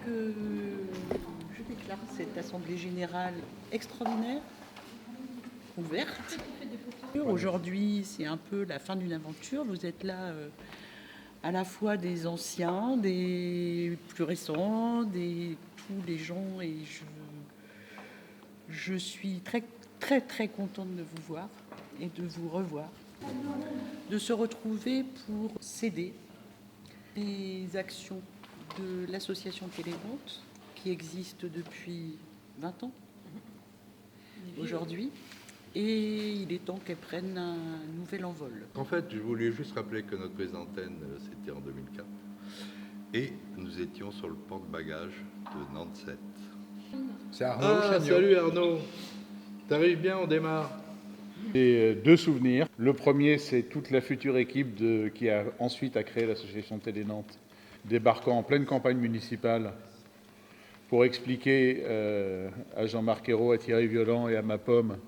que je déclare cette assemblée générale extraordinaire, ouverte. Aujourd'hui, c'est un peu la fin d'une aventure. Vous êtes là à la fois des anciens, des plus récents, tous les gens, et je suis très, très, très contente de vous voir et de vous revoir, de se retrouver pour céder les actions de l'association Télévente qui existe depuis 20 ans aujourd'hui, et il est temps qu'elle prenne un nouvel envol. En fait, je voulais juste rappeler que notre prise d'antenne, c'était en 2004, et nous étions sur le port de bagages de Nantes 7. C'est Arnaud Chagnot. Salut Arnaud, t'arrives bien, on démarre. Et deux souvenirs. Le premier, c'est toute la future équipe qui a ensuite créé l'association Télé Nantes, débarquant en pleine campagne municipale pour expliquer à Jean-Marc Ayrault, à Thierry Violant et à ma pomme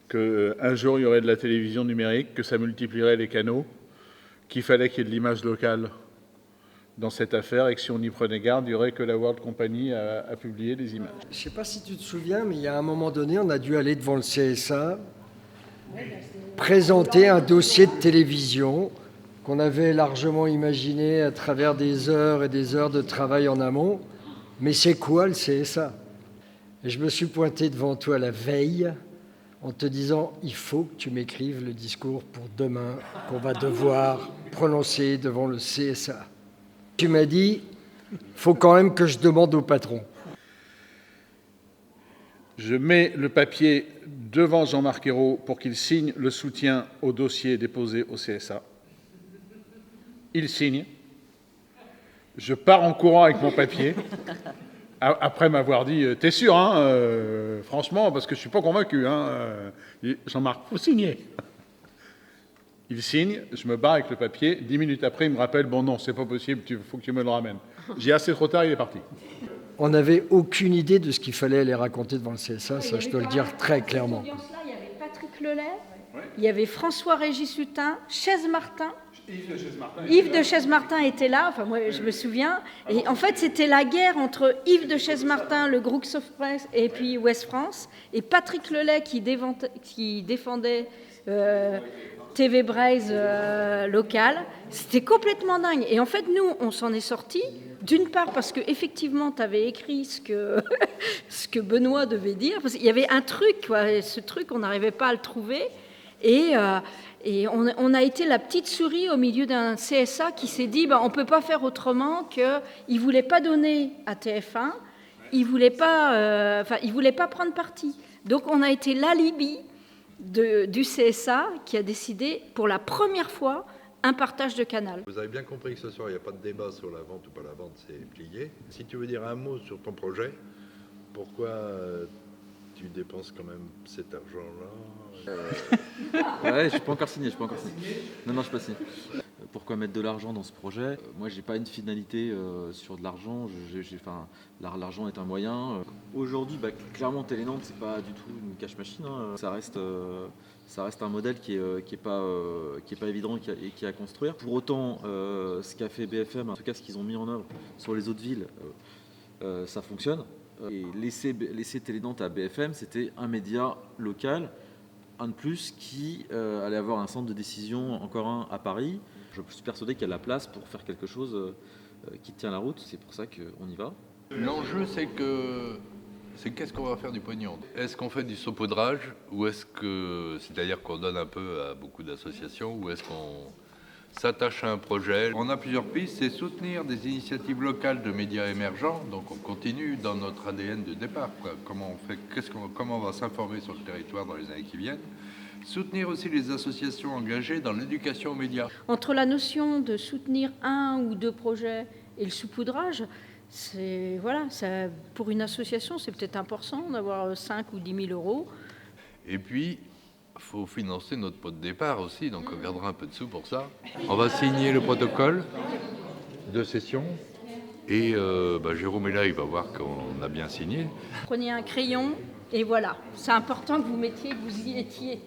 qu'un jour il y aurait de la télévision numérique, que ça multiplierait les canaux, qu'il fallait qu'il y ait de l'image locale dans cette affaire et que si on y prenait garde, il n'y aurait que la World Company à publier des images. Je ne sais pas si tu te souviens, mais il y a un moment donné, on a dû aller devant le CSA, présenter un dossier de télévision qu'on avait largement imaginé à travers des heures et des heures de travail en amont. Mais c'est quoi le CSA ? Et je me suis pointé devant toi la veille en te disant « Il faut que tu m'écrives le discours pour demain qu'on va devoir prononcer devant le CSA. » Tu m'as dit « Faut quand même que je demande au patron. » Je mets le papier devant Jean-Marc Ayrault pour qu'il signe le soutien au dossier déposé au CSA. Il signe. Je pars en courant avec mon papier, après m'avoir dit « T'es sûr, hein, franchement, parce que je ne suis pas convaincu. Hein, Jean-Marc, il faut signer. » Il signe, je me barre avec le papier. 10 minutes après, il me rappelle « Bon, non, c'est pas possible, il faut que tu me le ramènes. » J'ai assez trop tard, il est parti. On n'avait aucune idée de ce qu'il fallait aller raconter devant le CSA, ça je dois le dire très clairement. Il y avait Patrick Lelay, il y avait François-Régis Hutin, Chaise-Martin. Yves de Chaise-Martin était là, enfin moi je me souviens. Et en fait c'était la guerre entre Yves de Chaise-Martin, le groupe Sofpresse et puis Ouest France, et Patrick Lelay qui défendait TV Braise local. C'était complètement dingue. Et en fait nous on s'en est sortis. D'une part parce qu'effectivement, tu avais écrit ce que Benoît devait dire. Parce qu'il y avait un truc, quoi, ce truc, on n'arrivait pas à le trouver. Et on a été la petite souris au milieu d'un CSA qui s'est dit on ne peut pas faire autrement qu'il ne voulait pas donner à TF1, il ne voulait pas prendre parti. Donc on a été l'alibi du CSA qui a décidé pour la première fois un partage de canal. Vous avez bien compris que ce soir, il n'y a pas de débat sur la vente ou pas la vente, c'est plié. Si tu veux dire un mot sur ton projet, pourquoi tu dépenses quand même cet argent-là Ouais, je suis pas encore signé. Non, je suis pas signé. Pourquoi mettre de l'argent dans ce projet ? Moi, j'ai pas une finalité sur de l'argent. L'argent est un moyen. Aujourd'hui, clairement, Télé Nantes, c'est pas du tout une cash machine. Hein. Ça reste un modèle qui est pas évident et qui est à construire. Pour autant, ce qu'a fait BFM, en tout cas ce qu'ils ont mis en œuvre sur les autres villes, ça fonctionne. Et laisser Télé Nantes à BFM, c'était un média local, un de plus, qui allait avoir un centre de décision, encore un à Paris. Je suis persuadé qu'il y a la place pour faire quelque chose qui tient la route. C'est pour ça qu'on y va. L'enjeu, c'est qu'est-ce qu'on va faire du pognon ? Est-ce qu'on fait du saupoudrage ou c'est-à-dire qu'on donne un peu à beaucoup d'associations, ou est-ce qu'on s'attache à un projet ? On a plusieurs pistes, c'est soutenir des initiatives locales de médias émergents, donc on continue dans notre ADN de départ, quoi. Comment on va s'informer sur le territoire dans les années qui viennent ? Soutenir aussi les associations engagées dans l'éducation aux médias. Entre la notion de soutenir un ou deux projets et le saupoudrage, pour une association, c'est peut-être important d'avoir 5 ou 10 000 euros. Et puis, il faut financer notre pot de départ aussi, donc on gardera un peu de sous pour ça. On va signer le protocole de session, et Jérôme est là, il va voir qu'on a bien signé. Prenez un crayon, et voilà. C'est important que vous y étiez.